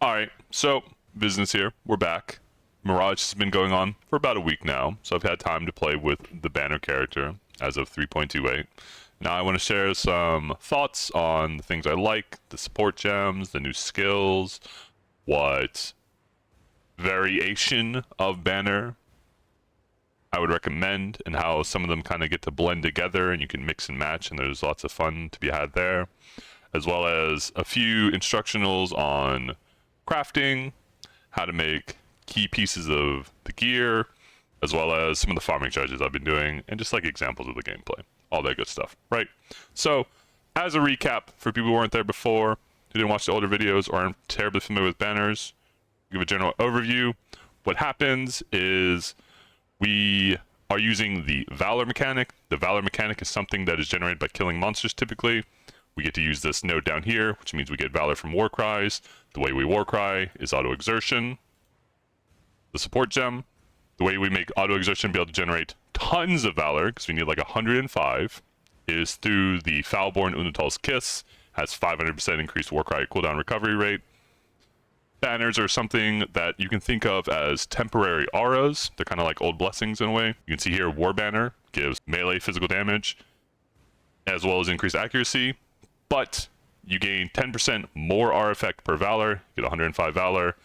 Alright, so business here. We're back. Mirage has been going on for about a week now, so I've had time to play with the banner character as of 3.28. Now I want to share some thoughts on the things I like, the support gems, the new skills, what variation of banner I would recommend, and how some of them kind of get to blend together and you can mix and match, and there's lots of fun to be had there, as well as a few instructionals on crafting, how to make key pieces of the gear, as well as some of the farming strategies I've been doing, and just like examples of the gameplay. All that good stuff, right? So, as a recap, for people who weren't there before, who didn't watch the older videos or aren't terribly familiar with banners, give a general overview. What happens is we are using the Valour mechanic. The Valour mechanic is something that is generated by killing monsters typically. We get to use this node down here, which means we get Valour from war cries. The way we war cry is auto exertion. The support gem, the way we make auto exertion be able to generate tons of Valour, because we need like 105, is through the Foulborn Unatal's Kiss. Has 500% increased war cry cooldown recovery rate. Banners are something that you can think of as temporary auras. They're kind of like old blessings in a way. You can see here War Banner gives melee physical damage as well as increased accuracy, but you gain 10% more aura effect per Valor, you get 105 Valor.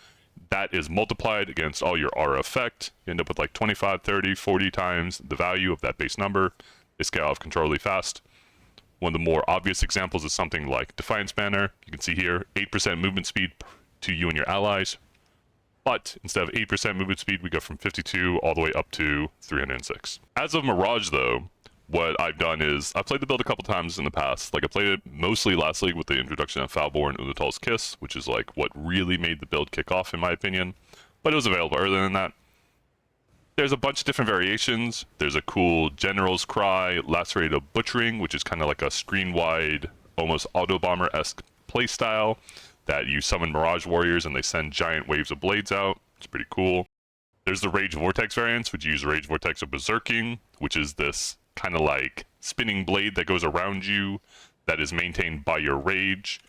That is multiplied against all your aura effect. You end up with like 25, 30, 40 times the value of that base number. They scale off control really fast. One of the more obvious examples is something like Defiance Banner. You can see here 8% movement speed to you and your allies, but instead of 8% movement speed, we go from 52 all the way up to 306. As of Mirage though, what I've done is I've played the build a couple times in the past. Like I played it mostly last league with the introduction of Foulborn Unatal's Kiss, which is like what really made the build kick off in my opinion, but it was available earlier than that. There's a bunch of different variations. There's a cool General's Cry, Lacerated Butchering, which is kind of like a screen-wide, almost Auto-Bomber-esque playstyle that you summon Mirage Warriors and they send giant waves of blades out. It's pretty cool. There's the Rage Vortex variants, which use Rage Vortex of Berserking, which is this kind of like spinning blade that goes around you that is maintained by your Rage.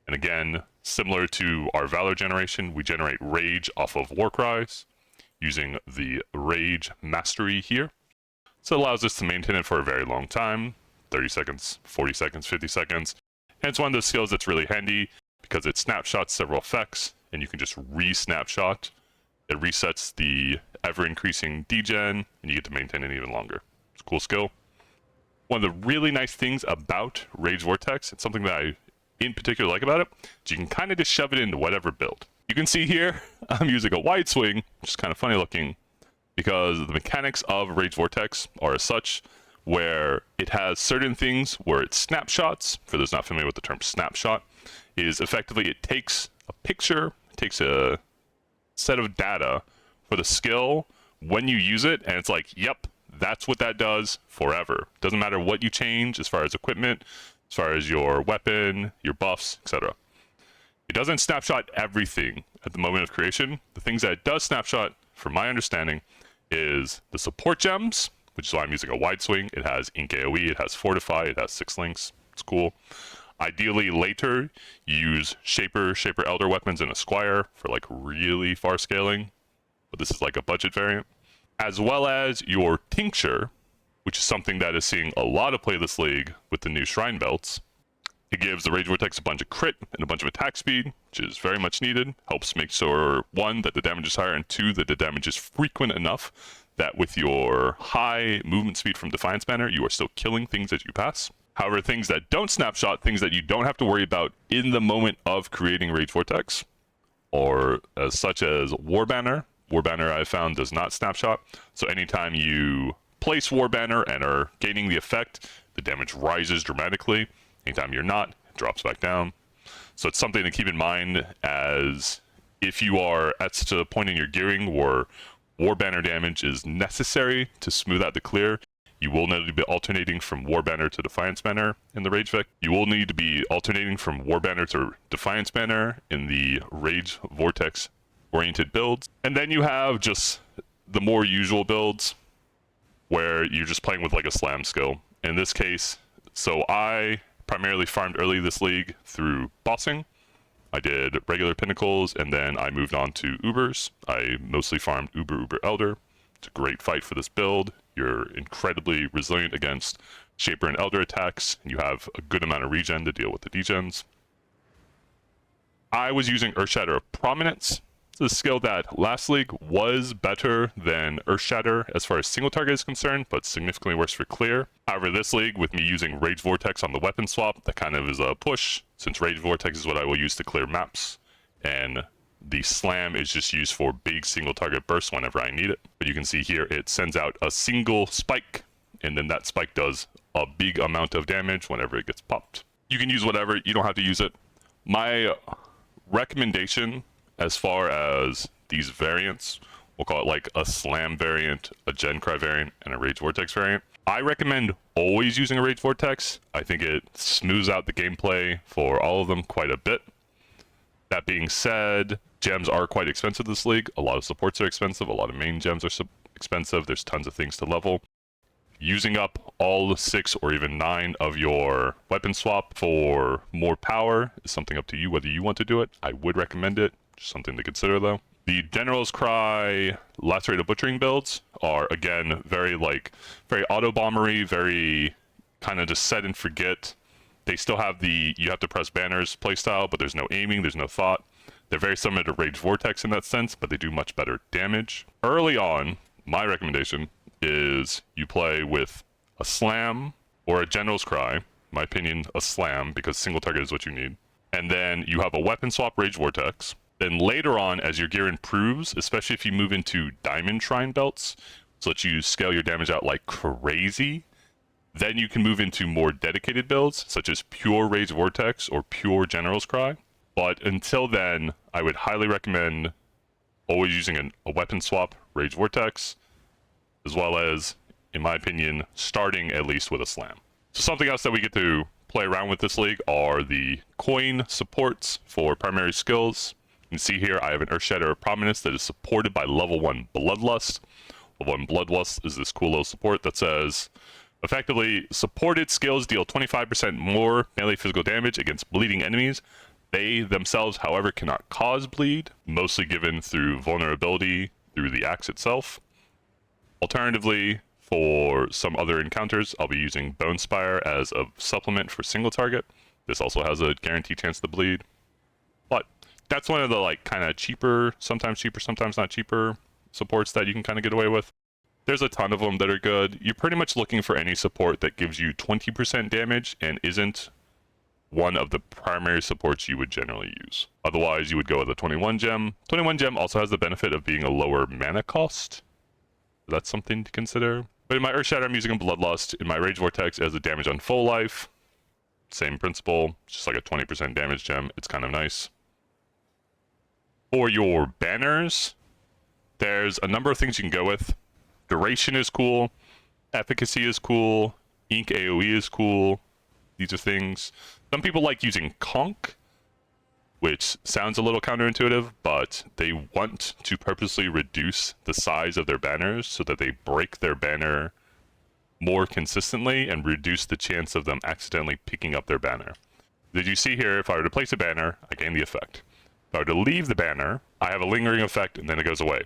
And again, similar to our Valor generation, we generate Rage off of war cries using the Rage Mastery here. So it allows us to maintain it for a very long time, 30 seconds, 40 seconds, 50 seconds. And it's one of those skills that's really handy because it snapshots several effects, and you can just re-snapshot. It resets the ever-increasing degen, and you get to maintain it even longer. It's a cool skill. One of the really nice things about Rage Vortex, and something that I in particular like about it, is you can kind of just shove it into whatever build. You can see here, I'm using a wide swing, which is kind of funny looking, because the mechanics of Rage Vortex are as such, where it has certain things where it snapshots. For those not familiar with the term snapshot, is effectively it takes a picture, it takes a set of data for the skill when you use it, and it's like, yep, that's what that does forever. Doesn't matter what you change as far as equipment, as far as your weapon, your buffs, etc. It doesn't snapshot everything at the moment of creation. The things that it does snapshot, from my understanding, is the support gems, which is why I'm using a wide swing. It has Ink AoE, it has Fortify, it has 6 links. It's cool. Ideally, later, you use Shaper Elder weapons, and a Squire for like really far scaling, but this is like a budget variant. As well as your Tincture, which is something that is seeing a lot of play this league with the new Shrine Belts. It gives the Rage Vortex a bunch of crit and a bunch of attack speed, which is very much needed. Helps make sure, 1, that the damage is higher, and 2, that the damage is frequent enough that with your high movement speed from Defiance Banner, you are still killing things as you pass. However, things that don't snapshot, things that you don't have to worry about in the moment of creating Rage Vortex, or such as War Banner. War Banner, I found, does not snapshot. So anytime you place War Banner and are gaining the effect, the damage rises dramatically. Anytime you're not, it drops back down. So it's something to keep in mind, as if you are at such a point in your gearing where War Banner damage is necessary to smooth out the clear, you will need to be alternating from War Banner to Defiance Banner in the Rage Vec. You will need to be alternating from War Banner to Defiance Banner in the Rage Vortex oriented builds. And then you have just the more usual builds where you're just playing with like a slam skill. In this case, so I primarily farmed early this league through bossing. I did regular pinnacles, and then I moved on to Ubers. I mostly farmed Uber Elder. It's a great fight for this build. You're incredibly resilient against Shaper and Elder attacks, and you have a good amount of regen to deal with the degens. I was using Earthshatter of Prominence. It's a skill that last league was better than Earthshatter as far as single target is concerned, but significantly worse for clear. However, this league, with me using Rage Vortex on the weapon swap, that kind of is a push, since Rage Vortex is what I will use to clear maps, and the Slam is just used for big single target bursts whenever I need it. But you can see here, it sends out a single spike, and then that spike does a big amount of damage whenever it gets popped. You can use whatever, you don't have to use it. My recommendation as far as these variants, we'll call it like a Slam variant, a Gen Cry variant, and a Rage Vortex variant. I recommend always using a Rage Vortex. I think it smooths out the gameplay for all of them quite a bit. That being said, gems are quite expensive this league. A lot of supports are expensive, a lot of main gems are expensive, there's tons of things to level. Using up all 6 or even 9 of your weapon swap for more power is something up to you whether you want to do it. I would recommend it, just something to consider though. The General's Cry Lacerated Butchering builds are again very auto-bombery, very kind of just set and forget. They still have the you have to press banners playstyle, but there's no aiming, there's no thought. They're very similar to Rage Vortex in that sense, but they do much better damage. Early on, my recommendation is you play with a Slam or a General's Cry. In my opinion, a Slam, because single target is what you need. And then you have a weapon swap Rage Vortex. Then later on, as your gear improves, especially if you move into Diamond Shrine belts, so that you scale your damage out like crazy, then you can move into more dedicated builds, such as pure Rage Vortex or pure General's Cry. But until then, I would highly recommend always using a weapon swap Rage Vortex, as well as, in my opinion, starting at least with a Slam. So something else that we get to play around with this league are the coin supports for primary skills. You can see here I have an Earthshatter of Prominence that is supported by level 1 Bloodlust. Level 1 Bloodlust is this cool little support that says, effectively, supported skills deal 25% more melee physical damage against bleeding enemies. They themselves, however, cannot cause bleed, mostly given through vulnerability through the axe itself. Alternatively, for some other encounters, I'll be using Bone Spire as a supplement for single target. This also has a guaranteed chance to bleed. But that's one of the kind of cheaper, sometimes not cheaper supports that you can kind of get away with. There's a ton of them that are good. You're pretty much looking for any support that gives you 20% damage and isn't one of the primary supports you would generally use. Otherwise, you would go with a 21 gem. 21 gem also has the benefit of being a lower mana cost. That's something to consider. But in my Earthshatter, I'm using a Bloodlust. In my Rage Vortex, it has a damage on full life. Same principle, just like a 20% damage gem. It's kind of nice. For your banners, there's a number of things you can go with. Duration is cool. Efficacy is cool. Ink AoE is cool. These are things. Some people like using Conk, which sounds a little counterintuitive, but they want to purposely reduce the size of their banners so that they break their banner more consistently and reduce the chance of them accidentally picking up their banner. Did you see here, if I were to place a banner, I gain the effect. If I were to leave the banner, I have a lingering effect and then it goes away.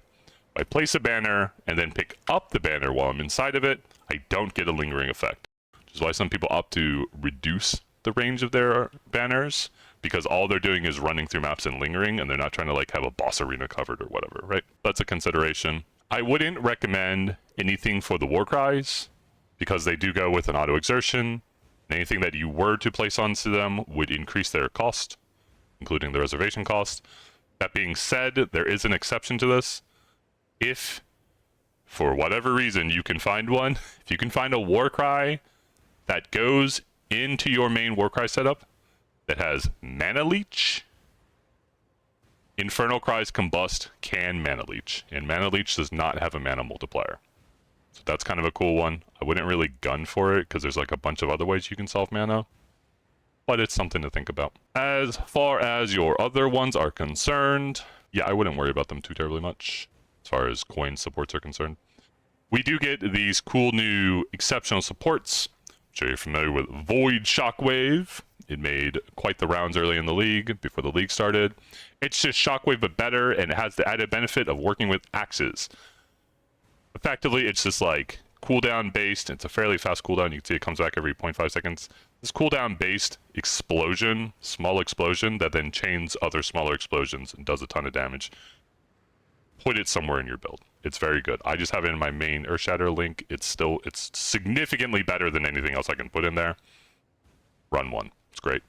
If I place a banner and then pick up the banner while I'm inside of it, I don't get a lingering effect. Which is why some people opt to reduce the range of their banners, because all they're doing is running through maps and lingering, and they're not trying to have a boss arena covered or whatever, right? That's a consideration. I wouldn't recommend anything for the war cries, because they do go with an auto exertion. Anything that you were to place onto them would increase their cost, including the reservation cost. That being said, there is an exception to this. If, for whatever reason, you can find one, if you can find a war cry that goes into your main Warcry setup that has Mana Leech, Infernal Cries Combust can Mana Leech, and Mana Leech does not have a mana multiplier. So that's kind of a cool one. I wouldn't really gun for it because there's a bunch of other ways you can solve mana, but it's something to think about. As far as your other ones are concerned, yeah, I wouldn't worry about them too terribly much as far as coin supports are concerned. We do get these cool new exceptional supports, Sure you're familiar with Void Shockwave. It made quite the rounds early in the league, before the league started. It's just Shockwave, but better, and it has the added benefit of working with axes. Effectively, it's just like cooldown based. It's a fairly fast cooldown. You can see it comes back every 0.5 seconds. This cooldown based explosion, small explosion, that then chains other smaller explosions and does a ton of damage. Put it somewhere in your build. It's very good. I just have it in my main Earthshatter link. It's significantly better than anything else I can put in there. Run one. It's great.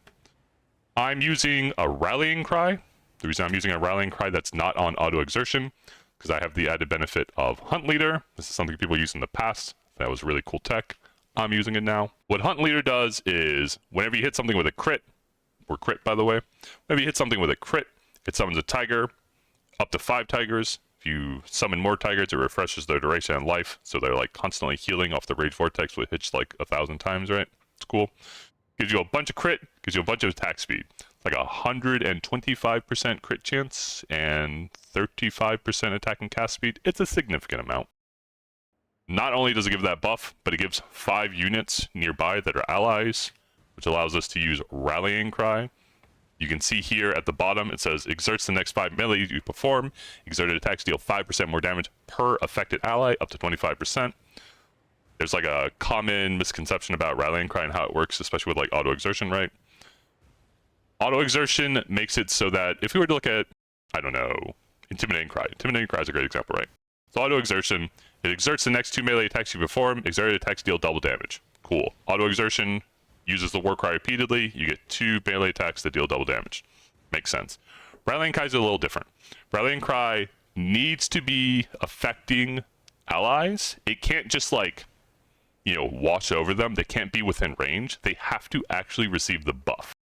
I'm using a rallying cry. The reason I'm using a rallying cry that's not on auto exertion, because I have the added benefit of Hunt Leader. This is something people used in the past. That was really cool tech. I'm using it now. What Hunt Leader does is, whenever you hit something with a crit, or crit by the way, whenever you hit something with a crit, it summons a tiger, up to 5 tigers. If you summon more tigers, it refreshes their duration and life, so they're like constantly healing off the Rage Vortex, which hits like 1,000 times, right? It's cool. Gives you a bunch of crit, gives you a bunch of attack speed. It's like 125% crit chance and 35% attack and cast speed. It's a significant amount. Not only does it give that buff, but it gives 5 units nearby that are allies, which allows us to use Rallying Cry. You can see here at the bottom, it says, exerts the next 5 melee you perform. Exerted attacks deal 5% more damage per affected ally, up to 25%. There's like a common misconception about Rallying Cry and how it works, especially with like auto exertion, right? Auto exertion makes it so that if we were to look at, I don't know, Intimidating Cry. Intimidating Cry is a great example, right? So auto exertion, it exerts the next 2 melee attacks you perform. Exerted attacks deal double damage. Cool. Auto exertion uses the war cry repeatedly. You get 2 melee attacks that deal double damage. Makes sense. Rallying Cry is a little different. Rallying Cry needs to be affecting allies. It can't just like, you know, wash over them. They can't be within range. They have to actually receive the buff.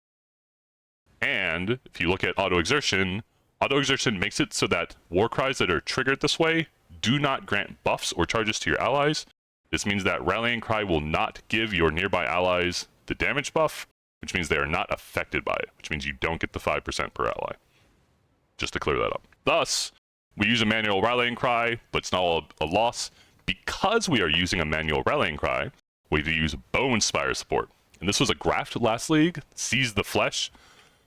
And if you look at auto exertion makes it so that war cries that are triggered this way do not grant buffs or charges to your allies. This means that Rallying Cry will not give your nearby allies the damage buff, which means they are not affected by it, which means you don't get the 5% per ally. Just to clear that up. Thus, we use a manual Rallying Cry, but it's not a loss. Because we are using a manual Rallying Cry, we have to use Bow Inspire support. And this was a graft last league, Seize the Flesh.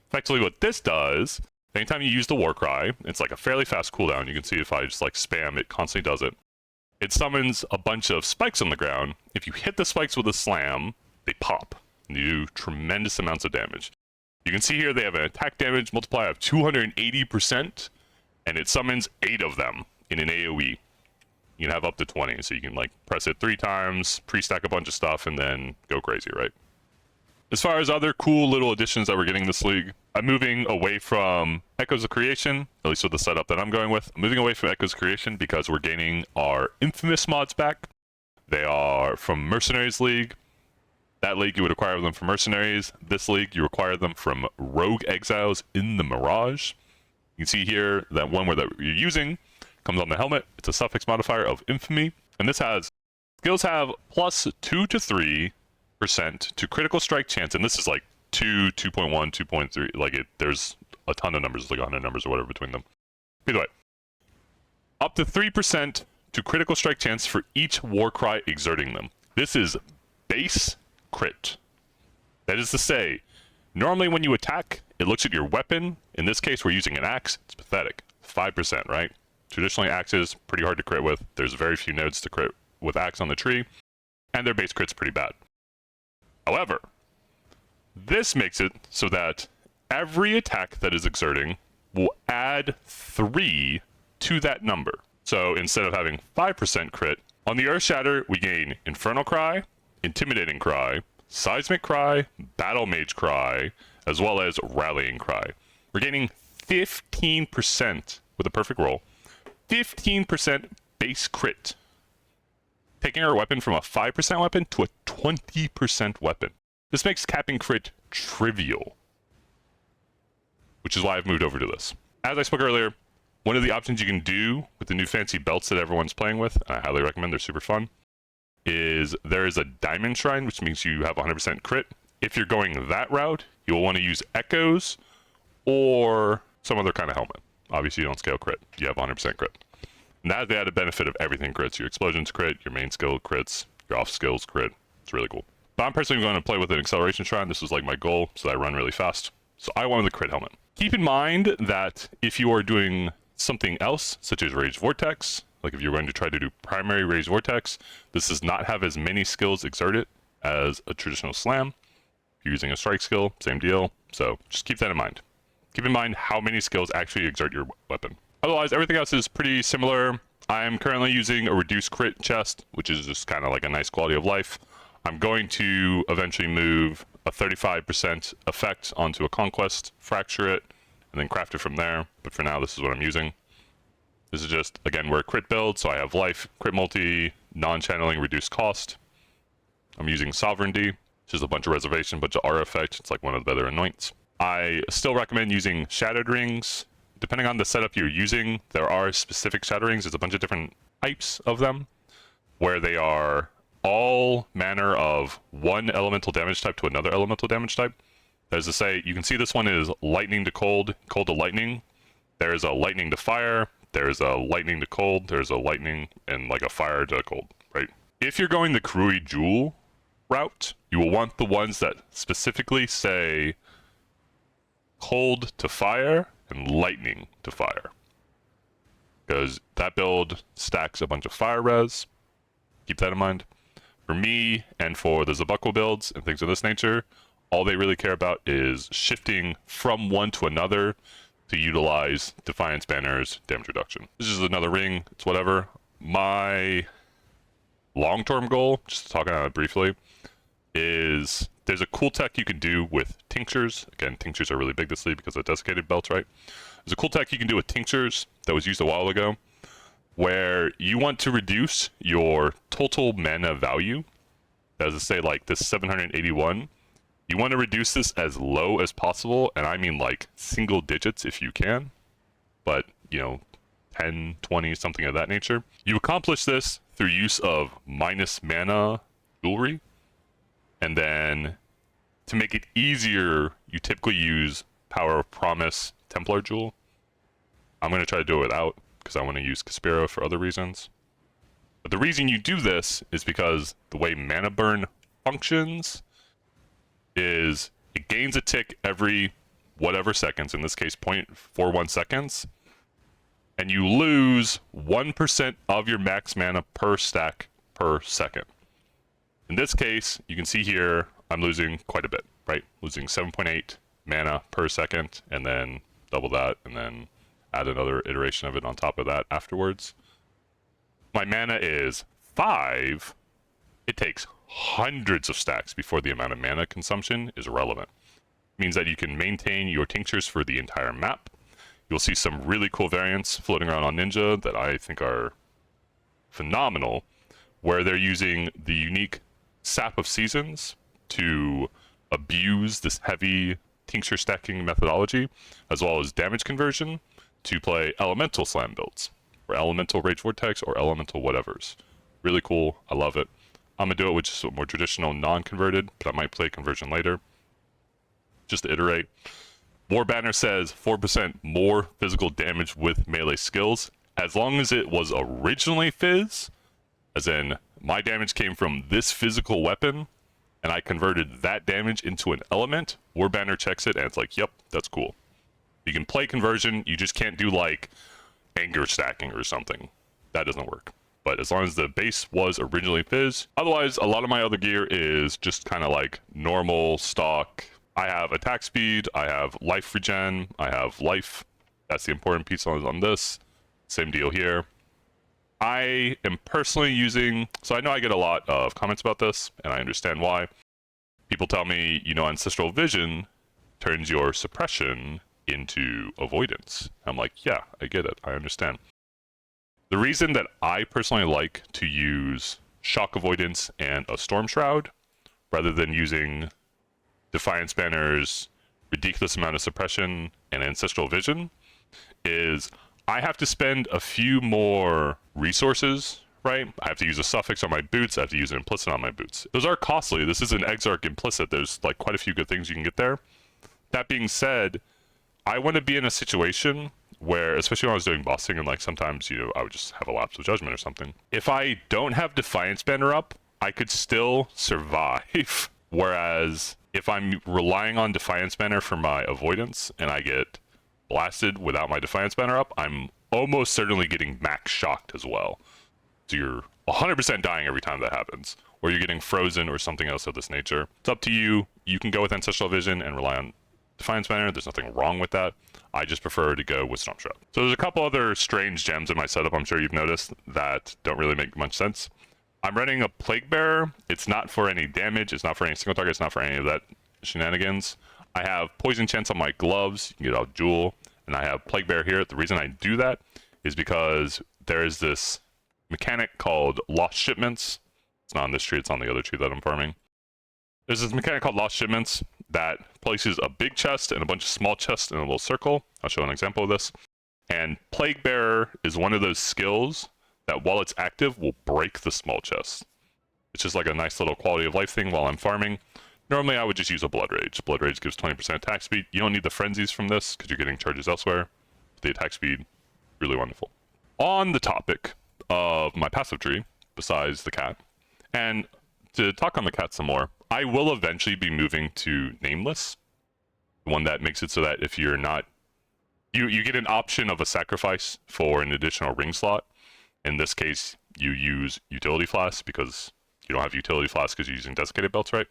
Effectively what this does, anytime you use the War Cry, it's like a fairly fast cooldown. You can see if I just like spam, it constantly does it. It summons a bunch of spikes on the ground. If you hit the spikes with a slam, they pop and you do tremendous amounts of damage. You can see here they have an attack damage multiplier of 280%, and it summons 8 of them in an AoE. You can have up to 20, so you can like press it 3 times, pre-stack a bunch of stuff, and then go crazy, right? As far as other cool little additions that we're getting this league, I'm moving away from Echoes of Creation, at least with the setup that I'm going with. I'm moving away from Echoes of Creation because we're gaining our Infamous mods back. They are from Mercenaries League. That league, you would acquire them from Mercenaries. This league, you acquire them from Rogue Exiles in the Mirage. You can see here that one that you're using comes on the helmet. It's a suffix modifier of infamy, and this has skills have plus 2 to 3% to critical strike chance, and this is like 2, 2.1, 2.3. Like there's a ton of numbers, like 100 numbers or whatever between them. Either way, up to 3% to critical strike chance for each war cry exerting them. This is base crit. That is to say, normally when you attack, it looks at your weapon. In this case, we're using an axe. It's pathetic. 5%, right? Traditionally, axes, pretty hard to crit with. There's very few nodes to crit with axe on the tree, and their base crit's pretty bad. However, this makes it so that every attack that is exerting will add 3 to that number. So instead of having 5% crit, on the Earthshatter, we gain Infernal Cry, Intimidating Cry, Seismic Cry, Battle Mage Cry, as well as Rallying Cry. We're gaining 15% with a perfect roll. 15% base crit. Taking our weapon from a 5% weapon to a 20% weapon. This makes capping crit trivial, which is why I've moved over to this. As I spoke earlier, one of the options you can do with the new fancy belts that everyone's playing with, and I highly recommend, they're super fun, is there is a Diamond Shrine, which means you have 100% crit. If you're going that route, you'll want to use Echoes or some other kind of helmet. Obviously, you don't scale crit. You have 100% crit. And that has the added benefit of everything crits. Your explosions crit, your main skill crits, your off skills crit. It's really cool. But I'm personally going to play with an acceleration shrine. This was like my goal, so that I run really fast. So I wanted the crit helmet. Keep in mind that if you are doing something else, such as Rage Vortex, like if you're going to try to do primary Rage Vortex, this does not have as many skills exerted as a traditional slam. If you're using a strike skill, same deal. So just keep that in mind. Keep in mind how many skills actually exert your weapon. Otherwise, everything else is pretty similar. I'm currently using a reduced crit chest, which is just kind of like a nice quality of life. I'm going to eventually move a 35% effect onto a conquest, fracture it, and then craft it from there. But for now, this is what I'm using. This is just, again, we're a crit build, so I have life, crit multi, non-channeling, reduced cost. I'm using sovereignty, which is a bunch of reservation, bunch of aura effect. It's like one of the better anoints. I still recommend using shattered rings. Depending on the setup you're using, there are specific shattered rings. There's a bunch of different types of them, where they are all manner of one elemental damage type to another elemental damage type. That is to say, you can see this one is lightning to cold, cold to lightning. There's a lightning to fire, there's a lightning to cold, there's a lightning and like a fire to cold, right? If you're going the Kurui Jewel route, you will want the ones that specifically say cold to fire and lightning to fire, because that build stacks a bunch of fire res. Keep that in mind. For me and for the Zabuckle builds and things of this nature, all they really care about is shifting from one to another to utilize Defiance Banner's damage reduction. This is another ring, it's whatever. My long-term goal, just to talk about it briefly, is there's a cool tech you can do with tinctures. Again, tinctures are really big this league because of desiccated belts, right? There's a cool tech you can do with tinctures that was used a while ago, where you want to reduce your total mana value. As I say, like this 781, you want to reduce this as low as possible, and I mean like single digits if you can, but you know, 10, 20, something of that nature. You accomplish this through use of minus mana jewelry, and then to make it easier, you typically use Power of Promise Templar Jewel. I'm going to try to do it without, because I want to use Caspero for other reasons. But the reason you do this is because the way mana burn functions is it gains a tick every whatever seconds, in this case 0.41 seconds, and you lose 1% of your max mana per stack per second. In this case, you can see here, I'm losing quite a bit, right? Losing 7.8 mana per second, and then double that, and then add another iteration of it on top of that afterwards. My mana is 5. It takes hundreds of stacks before the amount of mana consumption is relevant. It means that you can maintain your tinctures for the entire map. You'll see some really cool variants floating around on Ninja that I think are phenomenal, where they're using the unique Sap of Seasons to abuse this heavy tincture stacking methodology, as well as damage conversion, to play elemental slam builds, or elemental Rage Vortex, or elemental whatevers. Really cool, I love it. I'm gonna do it with just a more traditional non-converted, but I might play conversion later, just to iterate. War Banner says 4% more physical damage with melee skills, as long as it was originally Fizz, as in my damage came from this physical weapon, and I converted that damage into an element. War Banner checks it, and it's like, yep, that's cool. You can play conversion, you just can't do like anger stacking or something. That doesn't work. But as long as the base was originally Fizz, otherwise a lot of my other gear is just kind of like normal stock. I have attack speed, I have life regen, I have life. That's the important piece on this. Same deal here. I am personally using, so I know I get a lot of comments about this, and I understand why. People tell me, you know, Ancestral Vision turns your suppression into avoidance. I'm like, yeah, I get it, I understand. The reason that I personally like to use shock avoidance and a storm shroud, rather than using Defiance Banner's ridiculous amount of suppression and Ancestral Vision, is I have to spend a few more resources, right? I have to use a suffix on my boots, I have to use an implicit on my boots. Those are costly. This is an Exarch implicit. There's like quite a few good things you can get there. That being said, I want to be in a situation where, especially when I was doing bossing, and like sometimes, you know, I would just have a lapse of judgment or something. If I don't have Defiance Banner up, I could still survive Whereas if I'm relying on Defiance Banner for my avoidance and I get blasted without my Defiance Banner up, I'm almost certainly getting max shocked as well. So you're 100% dying every time that happens, or you're getting frozen or something else of this nature. It's up to you. You can go with Ancestral Vision and rely on Defiance Banner. There's nothing wrong with that. I just prefer to go with Stormshroud. So there's a couple other strange gems in my setup I'm sure you've noticed that don't really make much sense. I'm running a Plague Bearer. It's not for any damage. It's not for any single target. It's not for any of that shenanigans. I have Poison Chance on my gloves. You can get off Jewel. And I have Plague Bearer here. The reason I do that is because there is this mechanic called Lost Shipments. It's not on this tree. It's on the other tree that I'm farming. There's this mechanic called Lost Shipments that places a big chest and a bunch of small chests in a little circle. I'll show an example of this. And Plague Bearer is one of those skills that while it's active will break the small chest. It's just like a nice little quality of life thing while I'm farming. Normally I would just use a Blood Rage. Blood Rage gives 20% attack speed. You don't need the frenzies from this because you're getting charges elsewhere. The attack speed, really wonderful. On the topic of my passive tree, besides the cat, and to talk on the cat some more, I will eventually be moving to Nameless. The one that makes it so that if you're not... You get an option of a sacrifice for an additional ring slot. In this case, you use Utility Flask because you don't have Utility Flask because you're using Desiccated Belts, right?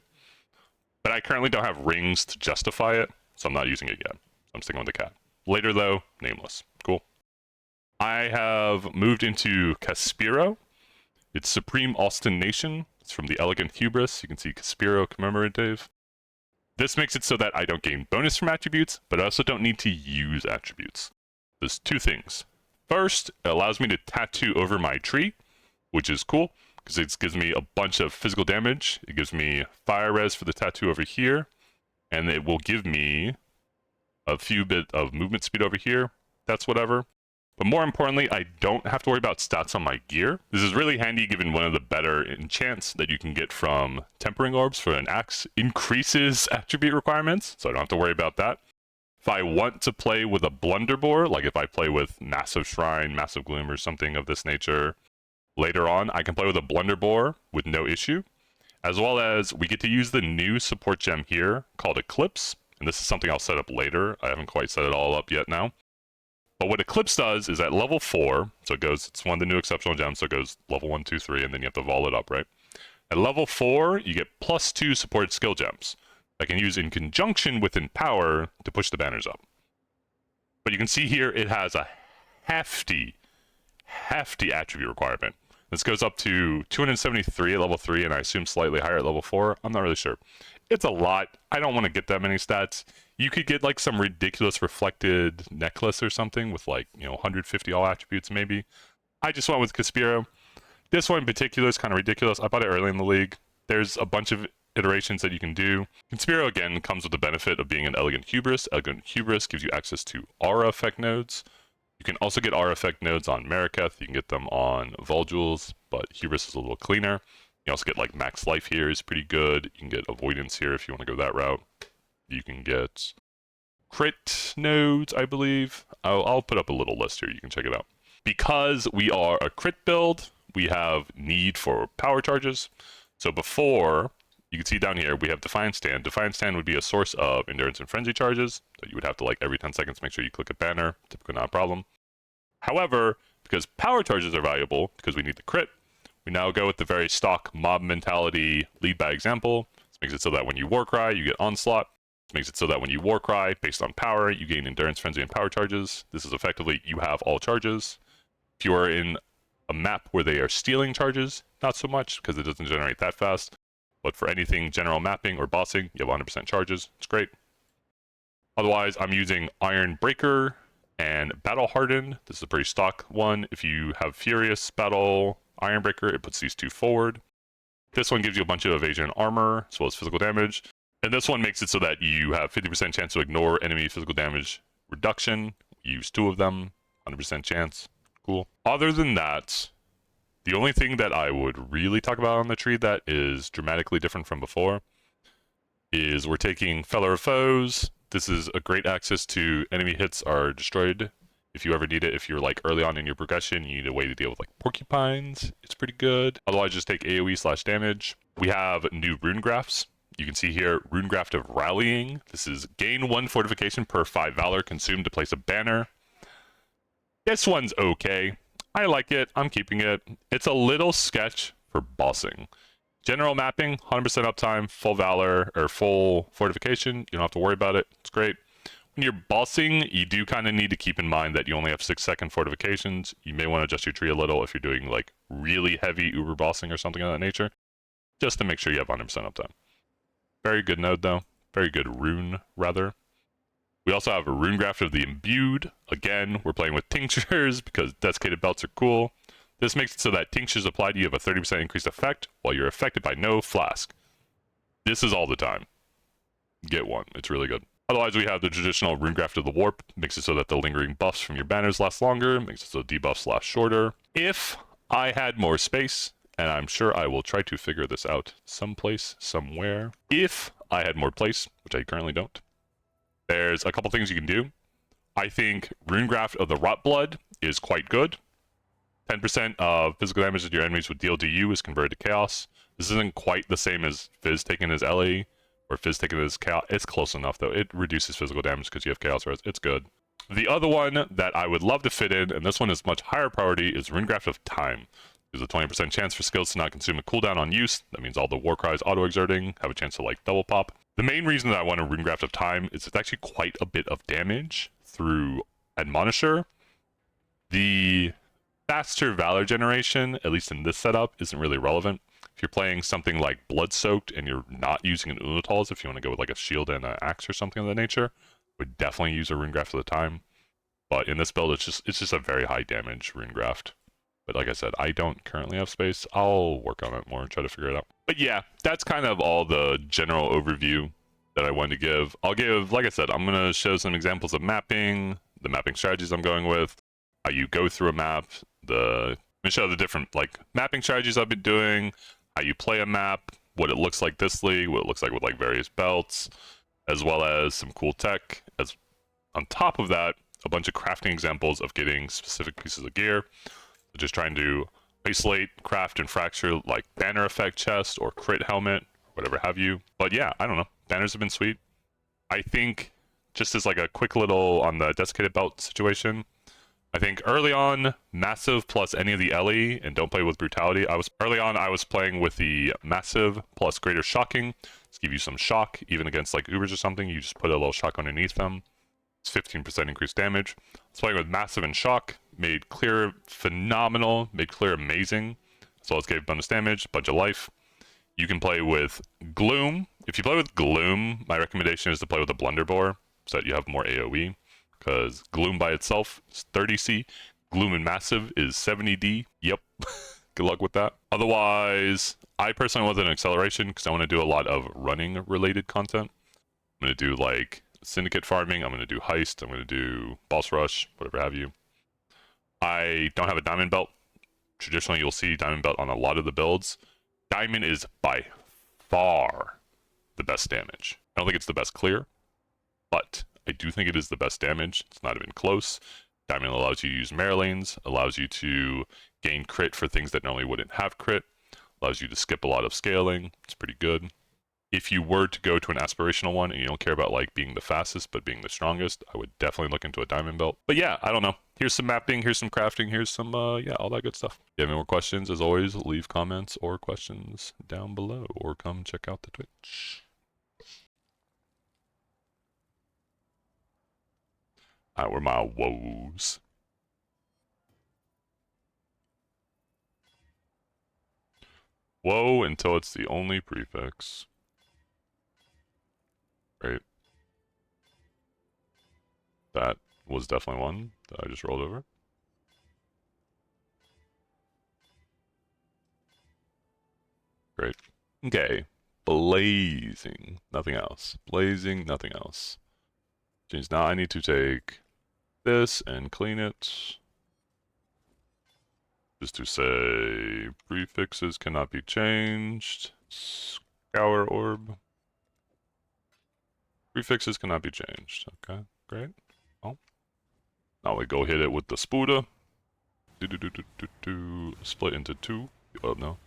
But I currently don't have rings to justify it, so I'm not using it yet. I'm sticking with the cat. Later though, Nameless. Cool. I have moved into Caspiro. It's Supreme Ostination. It's from the Elegant Hubris. You can see Caspiro commemorative. This makes it so that I don't gain bonus from attributes, but I also don't need to use attributes. There's two things. First, it allows me to tattoo over my tree, which is cool, because it gives me a bunch of physical damage. It gives me fire res for the tattoo over here, and it will give me a few bit of movement speed over here. That's whatever. But more importantly, I don't have to worry about stats on my gear. This is really handy given one of the better enchants that you can get from Tempering Orbs for an axe increases attribute requirements, so I don't have to worry about that. If I want to play with a Blunderbore, like if I play with Massive Shrine, Massive Gloom, or something of this nature, later on, I can play with a Blunderbore with no issue. As well as, we get to use the new support gem here, called Eclipse, and this is something I'll set up later. I haven't quite set it all up yet now. But what Eclipse does is at level 4, so it's one of the new exceptional gems, so it goes level 1, 2, 3, and then you have to vol it up, right? At level 4, you get +2 supported skill gems. I can use in conjunction with Empower to push the banners up. But you can see here it has a hefty attribute requirement. This goes up to 273 at level 3, and I assume slightly higher at level 4. I'm not really sure. It's a lot. I don't want to get that many stats. You could get like some ridiculous reflected necklace or something with like, 150 all attributes maybe. I just went with Caspiro. This one in particular is kind of ridiculous. I bought it early in the league. There's a bunch of iterations that you can do. Caspiro again comes with the benefit of being an Elegant Hubris. Elegant Hubris gives you access to aura effect nodes. You can also get aura effect nodes on Mariketh. You can get them on Voljules, but Hubris is a little cleaner. You also get like max life here is pretty good. You can get avoidance here if you want to go that route. You can get crit nodes, I believe. I'll put up a little list here. You can check it out. Because we are a crit build, we have need for power charges. So before, you can see down here, we have Defiance Stand. Defiance Stand would be a source of Endurance and Frenzy charges. So you would have to, like, every 10 seconds make sure you click a banner. Typically not a problem. However, because power charges are valuable, because we need the crit, we now go with the very stock mob mentality lead by example. This makes it so that when you Warcry, you get Onslaught. This makes it so that when you Warcry, based on power, you gain Endurance, Frenzy, and power charges. This is effectively, you have all charges. If you are in a map where they are stealing charges, not so much, because it doesn't generate that fast. But for anything general mapping or bossing, you have 100% charges. It's great. Otherwise, I'm using Iron Breaker and Battle Hardened. This is a pretty stock one. If you have Furious, Battle, Iron Breaker, it puts these two forward. This one gives you a bunch of evasion and armor, as well as physical damage. And this one makes it so that you have 50% chance to ignore enemy physical damage reduction. Use 2 of them, 100% chance. Cool. Other than that, the only thing that I would really talk about on the tree that is dramatically different from before is we're taking Feller of Foes. This is a great access to enemy hits are destroyed. If you ever need it, if you're like early on in your progression, you need a way to deal with like porcupines. It's pretty good. Otherwise, just take AoE/damage. We have new rune graphs. You can see here, Runegraft of Rallying. This is gain 1 fortification per 5 Valor consumed to place a banner. This one's okay. I like it. I'm keeping it. It's a little sketch for bossing. General mapping, 100% uptime, full Valor, or full fortification. You don't have to worry about it. It's great. When you're bossing, you do kind of need to keep in mind that you only have 6-second fortifications. You may want to adjust your tree a little if you're doing like really heavy uber bossing or something of that nature, just to make sure you have 100% uptime. Very good node though. Very good rune, rather. We also have a Runegraft of the Imbued. Again, we're playing with tinctures because desiccated belts are cool. This makes it so that tinctures applied to you have a 30% increased effect while you're affected by no flask. This is all the time. Get one. It's really good. Otherwise, we have the traditional Runegraft of the Warp. Makes it so that the lingering buffs from your banners last longer. Makes it so debuffs last shorter. If I had more space, and I'm sure I will try to figure this out someplace, somewhere. If I had more place, which I currently don't, there's a couple things you can do. I think Runegraft of the Rot Blood is quite good. 10% of physical damage that your enemies would deal to you is converted to chaos. This isn't quite the same as Fizz taking his LE, or Fizz taking his chaos. It's close enough though. It reduces physical damage because you have chaos res. It's good. The other one that I would love to fit in, and this one is much higher priority, is Runegraft of Time. There's a 20% chance for skills to not consume a cooldown on use. That means all the war cries auto-exerting have a chance to like double pop. The main reason that I want a Runegraft of Time is it's actually quite a bit of damage through Admonisher. The faster Valor generation, at least in this setup, isn't really relevant. If you're playing something like Bloodsoaked and you're not using an Unitals, if you want to go with like a shield and an axe or something of that nature, would definitely use a Runegraft of the Time. But in this build, it's just a very high damage Runegraft. But like I said, I don't currently have space. I'll work on it more and try to figure it out. But yeah, that's kind of all the general overview that I wanted to give. I'll give, like I said, I'm going to show some examples of mapping, the mapping strategies I'm going with, how you go through a map, I'm going to show the different like mapping strategies I've been doing, how you play a map, what it looks like this league, what it looks like with like various belts, as well as some cool tech. As on top of that, a bunch of crafting examples of getting specific pieces of gear. Just trying to isolate, craft, and fracture like banner effect chest or crit helmet, whatever have you. But yeah, I don't know. Banners have been sweet. I think just as like a quick little on the desiccated belt situation, I think early on, massive plus any of the LE, and don't play with brutality. Early on, I was playing with the massive plus greater shocking. Let's give you some shock, even against like Ubers or something. You just put a little shock underneath them. It's 15% increased damage. I was playing with massive and shock. Made clear phenomenal, made clear amazing, as well as gave bonus damage, bunch of life. You can play with Gloom. If you play with Gloom, my recommendation is to play with a Blunderbore, so that you have more AoE, because Gloom by itself is 30C. Gloom and Massive is 70D. Yep. Good luck with that. Otherwise, I personally want an acceleration, because I want to do a lot of running-related content. I'm going to do, like, Syndicate farming, I'm going to do Heist, I'm going to do Boss Rush, whatever have you. I don't have a diamond belt. Traditionally, you'll see diamond belt on a lot of the builds. Diamond is by far the best damage. I don't think it's the best clear, but I do think it is the best damage. It's not even close. Diamond allows you to use Marilanes, allows you to gain crit for things that normally wouldn't have crit, allows you to skip a lot of scaling. It's pretty good. If you were to go to an aspirational one and you don't care about like being the fastest but being the strongest, I would definitely look into a diamond belt. But yeah, I don't know. Here's some mapping, here's some crafting, here's some yeah, all that good stuff. If you have any more questions, as always, leave comments or questions down below, or come check out the Twitch. Alright, where my woes? Woe until it's the only prefix. Right. That was definitely one that I just rolled over. Great. Okay. Blazing. Nothing else. Blazing, nothing else. Which means now I need to take this and clean it. Just to say prefixes cannot be changed. Scour orb. Prefixes cannot be changed. Okay, great. Oh. Now we go hit it with the Spuda. Split into two. Oh, no.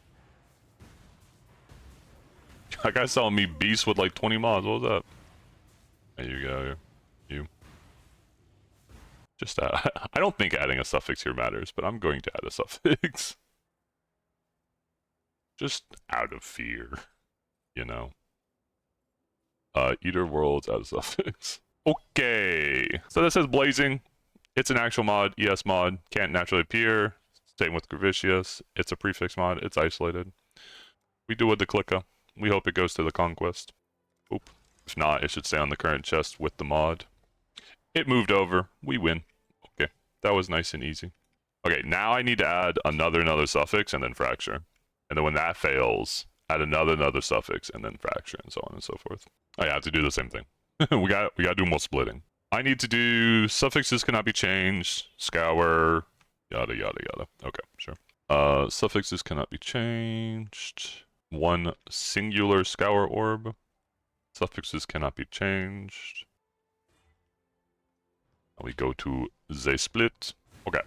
That guy's selling me beasts with like 20 mods. What was that? There you go. You. Just I don't think adding a suffix here matters, but I'm going to add a suffix. Just out of fear, you know. Eater Worlds as a suffix. Okay. So this says Blazing. It's an actual mod, ES mod, can't naturally appear. Same with Gravicious. It's a prefix mod, it's isolated. We do with the clicker. We hope it goes to the conquest. Oop. If not, it should stay on the current chest with the mod. It moved over. We win. Okay. That was nice and easy. Okay, now I need to add another suffix and then fracture. And then when that fails, add another suffix and then fracture and so on and so forth. I have to do the same thing. we got to do more splitting. I need to do suffixes cannot be changed, scour, yada yada yada. Okay, sure. Suffixes cannot be changed. One singular scour orb. Suffixes cannot be changed. And we go to the split. Okay.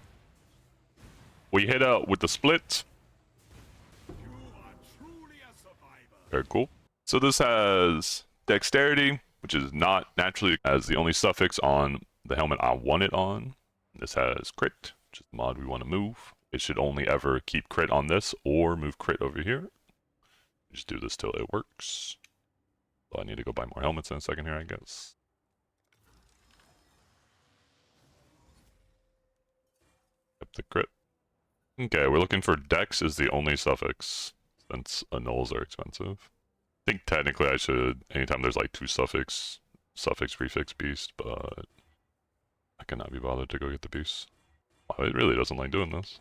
We hit out with the split. Very cool. So this has dexterity, which is not naturally as the only suffix on the helmet I want it on. This has crit, which is the mod we want to move. It should only ever keep crit on this or move crit over here. Just do this till it works. So I need to go buy more helmets in a second here, I guess. Yep, the crit. Okay, we're looking for dex is the only suffix, since annuls are expensive. I think technically I should, anytime there's like two suffix, prefix, beast, but I cannot be bothered to go get the beast. Wow, it really doesn't like doing this.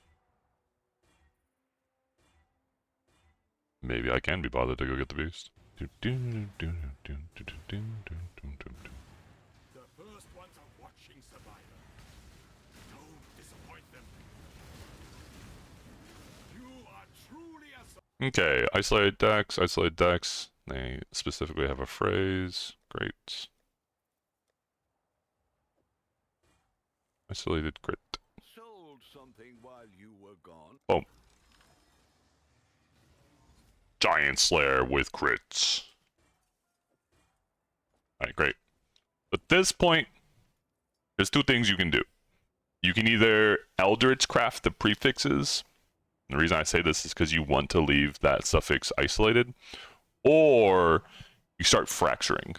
Maybe I can be bothered to go get the beast. The first ones are watching Survivor. Don't disappoint them. You are truly a... Okay, isolated dex. They specifically have a phrase. Great. Isolated crit. Sold something while you were gone. Boom. Giant Slayer with crits. Alright, great. At this point, there's two things you can do. You can either Eldritch craft the prefixes. The reason I say this is because you want to leave that suffix isolated. Or you start fracturing.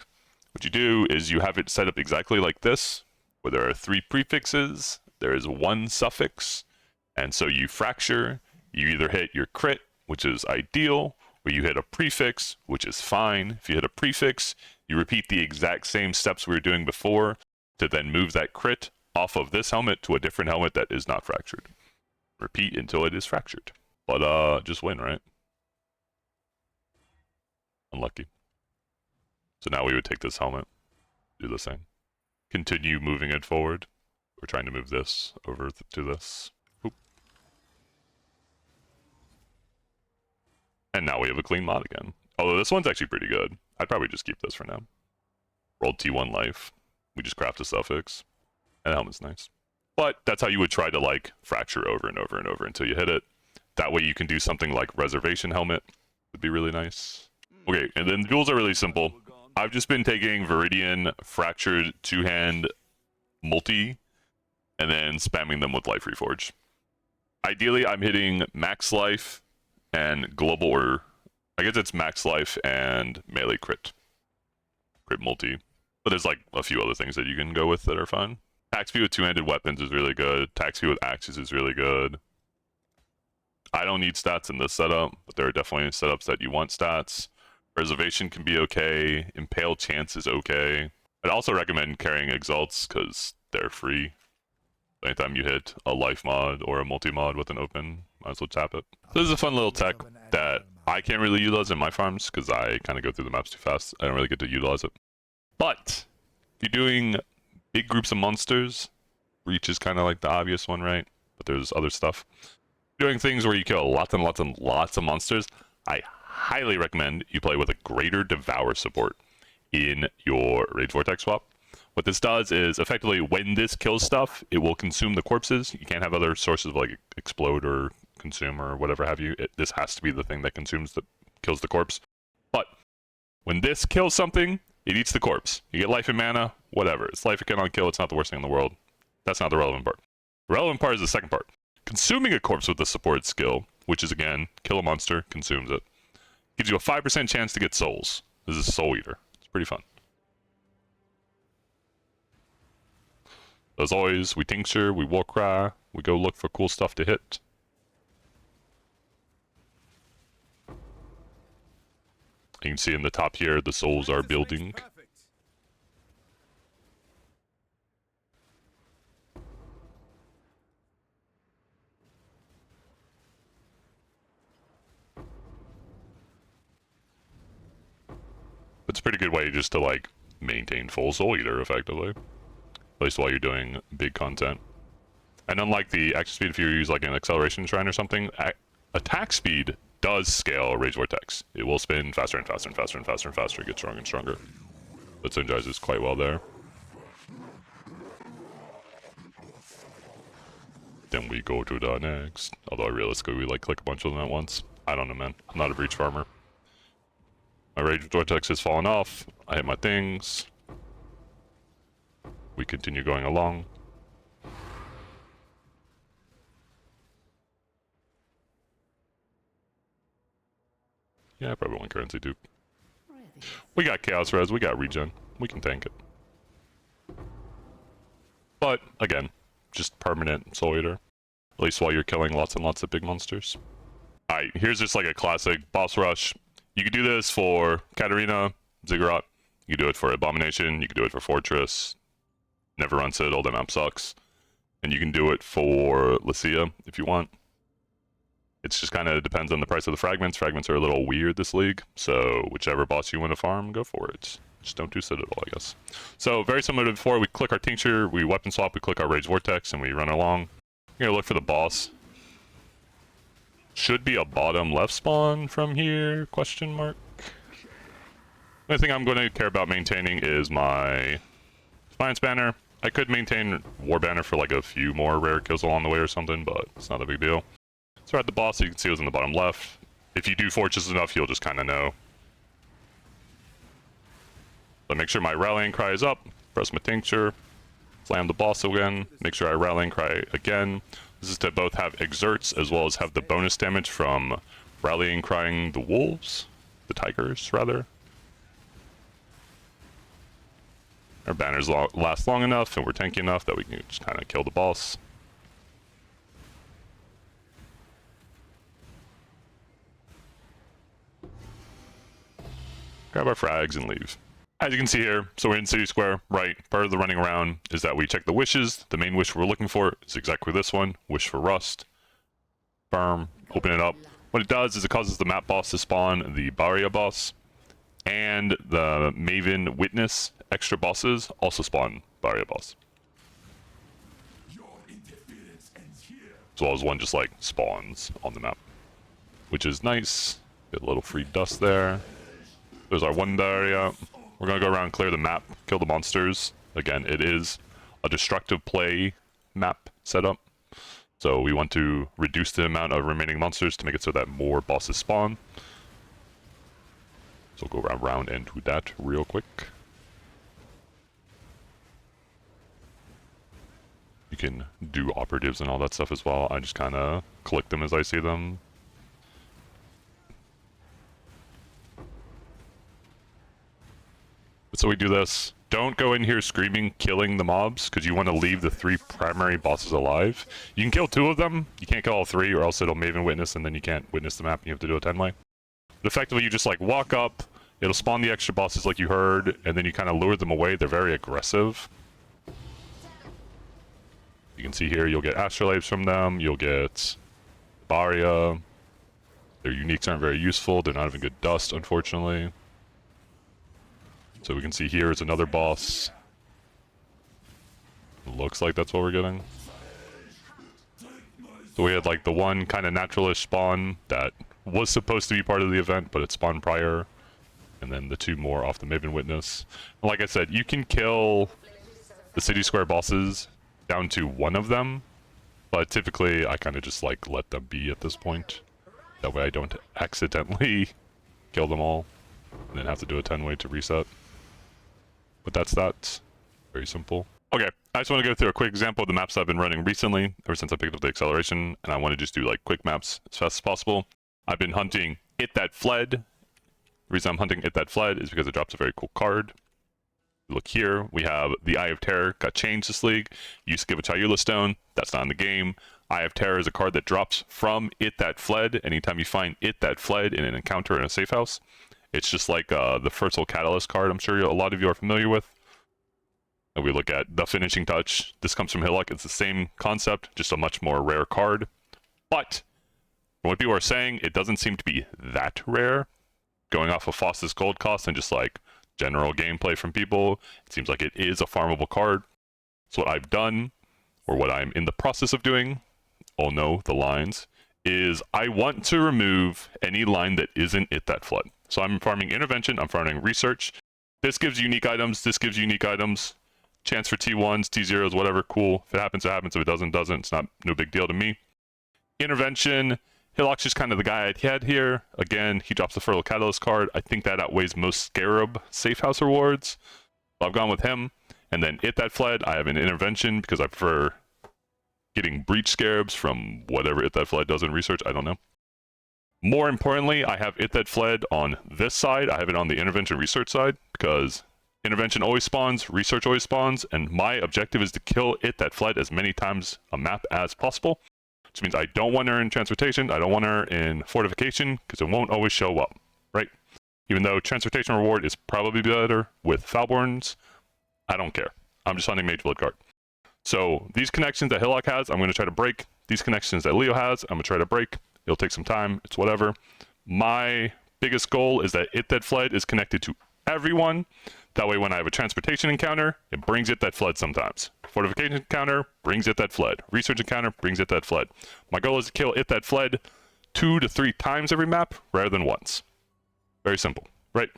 What you do is you have it set up exactly like this, where there are 3 prefixes, there is 1 suffix, and so you fracture, you either hit your crit, which is ideal, or you hit a prefix, which is fine. If you hit a prefix, you repeat the exact same steps we were doing before to then move that crit off of this helmet to a different helmet that is not fractured. Repeat until it is fractured. But just win, right? Unlucky. So now we would take this helmet, do the same. Continue moving it forward. We're trying to move this over to this. Oop. And now we have a clean mod again. Although this one's actually pretty good. I'd probably just keep this for now. Rolled T1 life. We just craft a suffix. And the helmet's nice. But that's how you would try to like fracture over and over and over until you hit it. That way you can do something like Reservation Helmet. Would be really nice. Okay, and then the duels are really simple. I've just been taking Viridian Fractured 2-hand multi and then spamming them with Life Reforge. Ideally, I'm hitting max life and global, or I guess it's max life and melee crit. Crit multi. But there's like a few other things that you can go with that are fun. Attack speed with 2-handed weapons is really good. Attack speed with axes is really good. I don't need stats in this setup, but there are definitely setups that you want stats. Reservation can be okay. Impale Chance is okay. I'd also recommend carrying Exalts because they're free. Anytime you hit a life mod or a multi-mod with an open, might as well tap it. So this is a fun little tech that I can't really utilize in my farms because I kind of go through the maps too fast. I don't really get to utilize it. But if you're doing big groups of monsters, Reach is kind of like the obvious one, right? But there's other stuff. Doing things where you kill lots and lots of monsters, I highly recommend you play with a greater Devour support in your Rage Vortex swap. What this does is effectively when this kills stuff, it will consume the corpses. You can't have other sources of like explode or consume or whatever have you. This has to be the thing that kills the corpse. But When this kills something, it eats the corpse. You get life and mana, whatever. It's life it cannot kill, it's not the worst thing in the world. That's not the relevant part. The relevant part is the second part. Consuming a corpse with the support skill, which is again, kill a monster, consumes it, gives you a 5% chance to get souls. This is Soul Eater. It's pretty fun. As always, we tincture, we war cry, we go look for cool stuff to hit. You can see in the top here, the souls are building. It's a pretty good way just to like maintain full Soul Eater effectively. At least while you're doing big content. And unlike the action speed, if you use like an acceleration shrine or something, attack speed does scale Rage Vortex. It will spin faster and faster and faster and faster and faster, get stronger and stronger. But synergizes quite well there. Then we go to the next. Although realistically we like click a bunch of them at once. I don't know, man. I'm not a breach farmer. My Rage Vortex has fallen off. I hit my things. We continue going along. Yeah, probably one currency too. We got Chaos Res, we got regen. We can tank it. But, again, just permanent Soul Eater. At least while you're killing lots and lots of big monsters. Alright, here's just like a classic boss rush. You could do this for Katarina, Ziggurat. You could do it for Abomination, you could do it for Fortress. Never run Citadel, that map sucks. And you can do it for Lycia if you want. It's just kind of depends on the price of the fragments. Fragments are a little weird this league, so whichever boss you want to farm, go for it. Just don't do Citadel, I guess. So very similar to before, we click our Tincture, we weapon swap, we click our Rage Vortex, and we run along. We're gonna look for the boss. Should be a bottom left spawn from here, question mark. The only thing I'm going to care about maintaining is my Defiance Banner. I could maintain War Banner for like a few more rare kills along the way or something, but it's not a big deal. So we're at the boss, so you can see it was in the bottom left. If you do Fortress enough, you'll just kind of know. So make sure my Rallying Cry is up, press my Tincture, slam the boss again, make sure I Rallying Cry again. This is to both have Exerts as well as have the bonus damage from Rallying Crying the Wolves, the Tigers rather. Our banners last long enough and we're tanky enough that we can just kind of kill the boss. Grab our frags and leave. As you can see here, so we're in City Square, right? Part of the running around is that we check the wishes. The main wish we're looking for is exactly this one, Wish for Rust. Firm, open it up. What it does is it causes the map boss to spawn the Barya boss, and the Maven Witness extra bosses also spawn Barya boss. As well as one just like spawns on the map, which is nice. Get a little free dust there. There's our one Barya. We're gonna go around, clear the map, kill the monsters. Again, it is a destructive play map setup. So we want to reduce the amount of remaining monsters to make it so that more bosses spawn. So we'll go around and do that real quick. You can do operatives and all that stuff as well. I just kind of click them as I see them. So we do this. Don't go in here screaming, killing the mobs, because you want to leave the 3 primary bosses alive. You can kill 2 of them. You can't kill all 3, or else it'll Maven Witness, and then you can't witness the map, and you have to do it 10-way. But effectively, you just like walk up, it'll spawn the extra bosses like you heard, and then you kind of lure them away. They're very aggressive. You can see here, you'll get Astrolabes from them, you'll get Barya. Their uniques aren't very useful. They're not even good dust, unfortunately. So we can see here is another boss. Looks like that's what we're getting. So we had like the one kind of naturalish spawn that was supposed to be part of the event, but it spawned prior. And then the 2 more off the Maven Witness. And like I said, you can kill the City Square bosses down to 1 of them. But typically, I kind of just like let them be at this point. That way I don't accidentally kill them all. and then have to do a 10 way to reset. But that's that. Very simple. Okay, I just want to go through a quick example of the maps I've been running recently, ever since I picked up the acceleration, and I want to just do like quick maps as fast as possible. I've been hunting It That Fled. The reason I'm hunting It That Fled is because it drops a very cool card. Look here, we have the Eye of Terror, got changed this league. Used to give a Chayula Stone, that's not in the game. Eye of Terror is a card that drops from It That Fled. Anytime you find It That Fled in an encounter in a safe house, it's just like the Fertile Catalyst card I'm sure a lot of you are familiar with. And we look at the Finishing Touch. This comes from Hillock. It's the same concept, just a much more rare card. But from what people are saying, it doesn't seem to be that rare. Going off of Foss's gold cost and just like general gameplay from people, it seems like it is a farmable card. So what I've done, or what I'm in the process of doing, oh no, the lines, is I want to remove any line that isn't It That Flood. So I'm farming Intervention, I'm farming Research. This gives unique items, this gives unique items. Chance for T1s, T0s, whatever, cool. If it happens, it happens. If it doesn't, it doesn't. It's not no big deal to me. Intervention, Hillock's just kind of the guy I had here. Again, he drops the Fertile Catalyst card. I think that outweighs most Scarab Safe House rewards. So I've gone with him. And then It That Fled, I have an Intervention because I prefer getting Breach Scarabs from whatever It That Fled does in Research. I don't know. More importantly, I have It That Fled on this side. I have it on the Intervention Research side because Intervention always spawns, Research always spawns, and my objective is to kill It That Fled as many times a map as possible. Which means I don't want her in Transportation, I don't want her in Fortification, because it won't always show up, right? Even though Transportation reward is probably better with Falborns, I don't care. I'm just hunting Mage Blood card. So these connections that Hillock has, I'm going to try to break. These connections that Leo has, I'm going to try to break. It'll take some time, it's whatever. My biggest goal is that It That Fled is connected to everyone. That way when I have a Transportation encounter, it brings It That Fled sometimes. Fortification encounter, brings It That Fled. Research encounter, brings It That Fled. My goal is to kill It That Fled 2 to 3 times every map, rather than once. Very simple, right?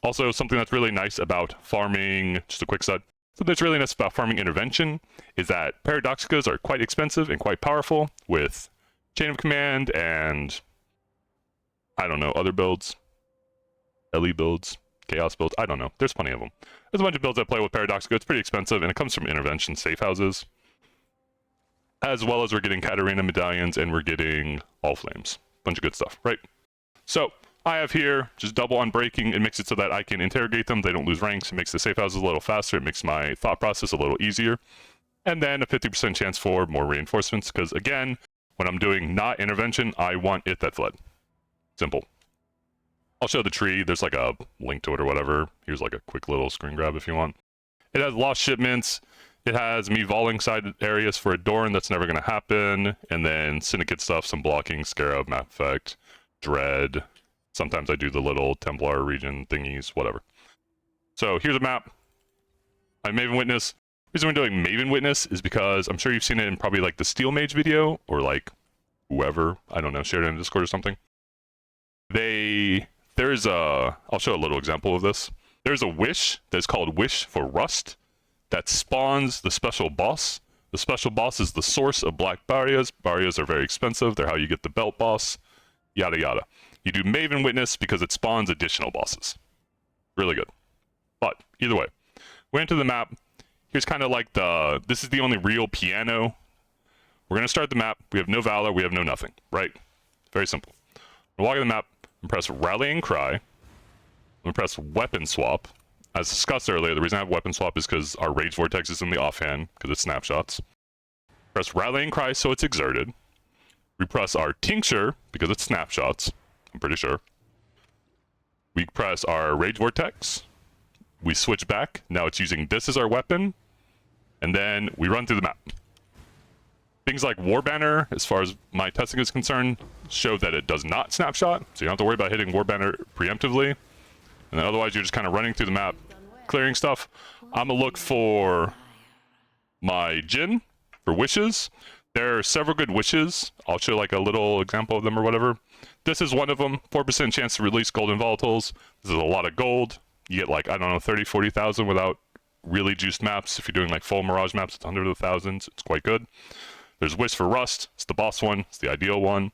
Also, something that's really nice about farming, just a quick side, something that's really nice about farming Intervention is that Paradoxicas are quite expensive and quite powerful with Chain of Command and, I don't know, other builds, LE builds, Chaos builds, I don't know. There's plenty of them. There's a bunch of builds that play with Paradoxica. It's pretty expensive, and it comes from Intervention safe houses. As well as we're getting Katarina medallions, and we're getting All Flames. Bunch of good stuff, right? So, I have here, just double on breaking. It makes it so that I can interrogate them. They don't lose ranks. It makes the safe houses a little faster. It makes my thought process a little easier. And then a 50% chance for more reinforcements, because again, when I'm doing not Intervention, I want It That Fled. Simple. I'll show the tree. There's like a link to it or whatever. Here's like a quick little screen grab if you want. It has lost shipments. It has me volleying side areas for a Doran. That's never going to happen. And then Syndicate stuff, some blocking, Scarab, Map Effect, Dread. Sometimes I do the little Templar region thingies, whatever. So here's a map. I'm Maven Witness. The reason we're doing Maven Witness is because I'm sure you've seen it in probably like the Steel Mage video, or like whoever, I don't know, shared it in Discord or something. There's a, I'll show a little example of this. There's a wish that's called Wish for Rust that spawns the special boss. The special boss is the source of black Baryas. Baryas are very expensive. They're how you get the belt boss, yada yada. You do Maven Witness because it spawns additional bosses. Really good. But either way, we're into the map. Here's kind of like this is the only real piano. We're going to start the map. We have no Valor. We have no nothing, right? Very simple. We're walking the map. I'm press Rallying Cry. I'm gonna press Weapon Swap. As discussed earlier, the reason I have Weapon Swap is because our Rage Vortex is in the offhand, because it's snapshots. Press Rallying Cry so it's exerted. We press our Tincture, because it's snapshots, I'm pretty sure. We press our Rage Vortex. We switch back. Now it's using this as our weapon. And then we run through the map. Things like War Banner, as far as my testing is concerned, show that it does not snapshot, so you don't have to worry about hitting War Banner preemptively. And then otherwise, you're just kind of running through the map, clearing stuff. I'm going to look for my Jinn for wishes. There are several good wishes. I'll show like a little example of them or whatever. This is one of them, 4% chance to release golden volatiles. This is a lot of gold. You get like, I don't know, 30, 40,000 without really juiced maps. If you're doing like full Mirage maps, it's hundreds of thousands. It's quite good. There's Wish for Rust. It's the boss one. It's the ideal one.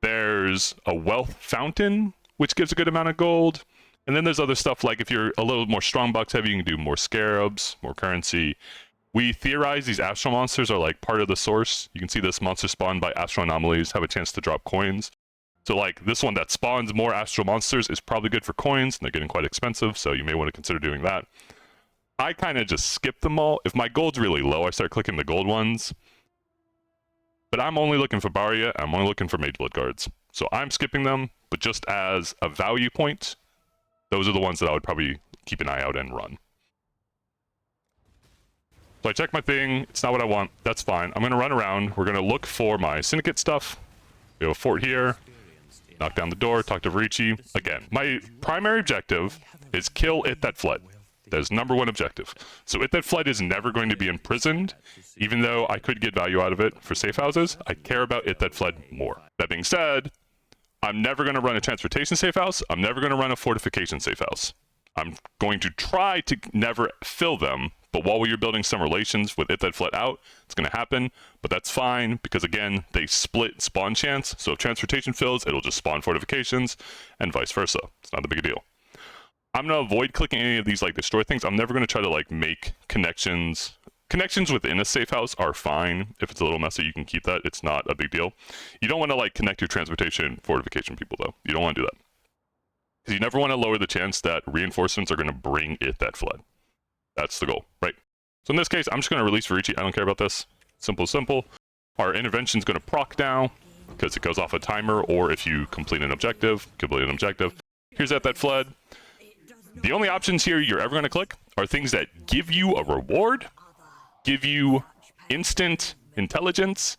There's a Wealth Fountain, which gives a good amount of gold. And then there's other stuff like if you're a little more strongbox heavy, you can do more scarabs, more currency. We theorize these astral monsters are like part of the source. You can see this monster spawned by astral anomalies have a chance to drop coins. So like this one that spawns more astral monsters is probably good for coins, and they're getting quite expensive, so you may want to consider doing that. I kind of just skip them all. If my gold's really low, I start clicking the gold ones. But I'm only looking for Barya, I'm only looking for Mageblood guards. So I'm skipping them, but just as a value point, those are the ones that I would probably keep an eye out and run. So I check my thing, it's not what I want, that's fine. I'm going to run around, we're going to look for my Syndicate stuff. We have a fort here, knock down the door, talk to Verici. Again, my primary objective is kill It That Fled. That is #1 objective. So It That Fled is never going to be imprisoned, even though I could get value out of it for safe houses. I care about It That Fled more. That being said, I'm never going to run a transportation safe house. I'm never going to run a fortification safe house. I'm going to try to never fill them, but while you're building some relations with It That Fled out, it's going to happen, but that's fine, because again, they split spawn chance, so if transportation fills, it'll just spawn fortifications, and vice versa. It's not a big deal. I'm going to avoid clicking any of these like destroy things. I'm never going to try to like make connections. Connections within a safe house are fine. If it's a little messy, you can keep that. It's not a big deal. You don't want to like connect your transportation fortification people though. You don't want to do that. Because you never want to lower the chance that reinforcements are going to bring It That Fled. That's the goal, right? So in this case, I'm just going to release Verici. I don't care about this. Simple. Our intervention is going to proc now because it goes off a timer, or if you complete an objective, Here's It That Fled. The only options here you're ever going to click are things that give you a reward, give you instant intelligence,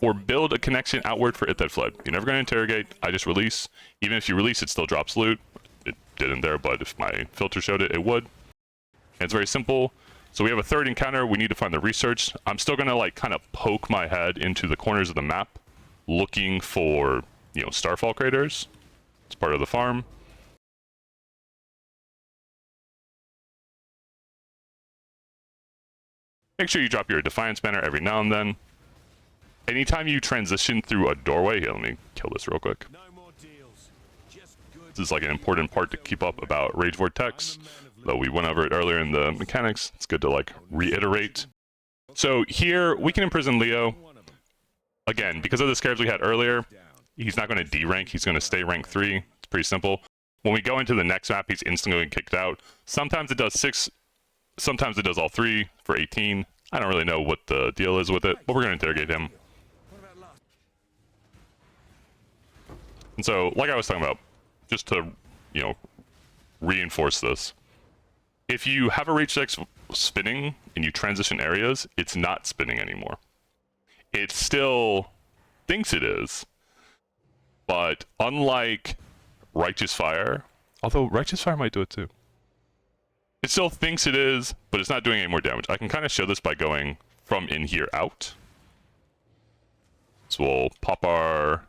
or build a connection outward for It That Fled. You're never going to interrogate. I just release. Even if you release, it still drops loot. It didn't there, but if my filter showed it, it would. And it's very simple. So we have a third encounter. We need to find the research. I'm still going to like kind of poke my head into the corners of the map, looking for, you know, starfall craters. It's part of the farm. Make sure you drop your Defiance banner every now and then. Anytime you transition through a doorway, here, let me kill this real quick. This is like an important part to keep up about Rage Vortex, though we went over it earlier in the mechanics. It's good to like reiterate. So here, we can imprison Leo. Again, because of the scarabs we had earlier, he's not going to D-rank, he's going to stay rank 3. It's pretty simple. When we go into the next map, he's instantly kicked out. Sometimes it does 6, sometimes it does all 3 for 18. I don't really know what the deal is with it, but we're going to interrogate him. And so, like I was talking about, just to, you know, reinforce this, if you have a Rage Dex spinning and you transition areas, it's not spinning anymore. It still thinks it is, but unlike Righteous Fire, although Righteous Fire might do it too, it still thinks it is, but it's not doing any more damage. I can kind of show this by going from in here out. So we'll pop our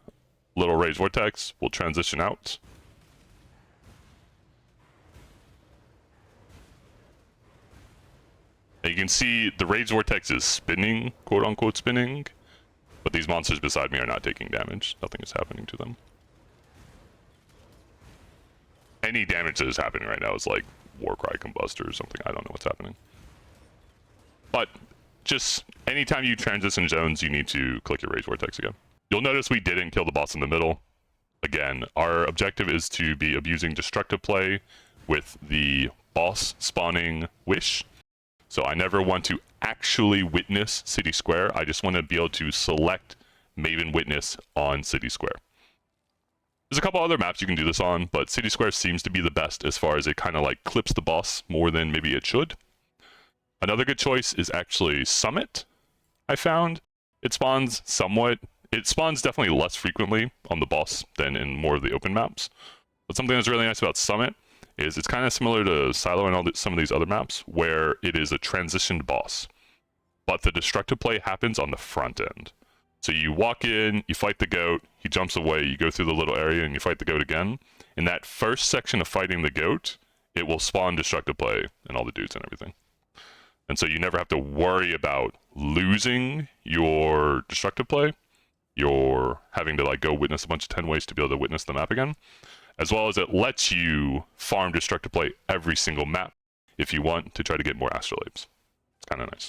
little Rage Vortex, we'll transition out. And you can see the Rage Vortex is spinning, quote unquote spinning, but these monsters beside me are not taking damage. Nothing is happening to them. Any damage that is happening right now is like Warcry Combustor or something. I don't know what's happening. But just anytime you transition zones, you need to click your Rage Vortex again. You'll notice we didn't kill the boss in the middle. Again, our objective is to be abusing destructive play with the boss spawning Wish. So I never want to actually witness City Square. I just want to be able to select Maven Witness on City Square. There's a couple other maps you can do this on, but City Square seems to be the best as far as it kind of like clips the boss more than maybe it should. Another good choice is actually Summit, I found. It spawns somewhat. It spawns definitely less frequently on the boss than in more of the open maps. But something that's really nice about Summit is it's kind of similar to Silo and some of these other maps, where it is a transitioned boss. But the destructive play happens on the front end. So you walk in, you fight the goat, he jumps away, you go through the little area and you fight the goat again. In that first section of fighting the goat, it will spawn destructive play and all the dudes and everything. And so you never have to worry about losing your destructive play. You're having to like go witness a bunch of 10 ways to be able to witness the map again. as well as it lets you farm Destructive Plate every single map if you want to try to get more astrolabes. It's kind of nice.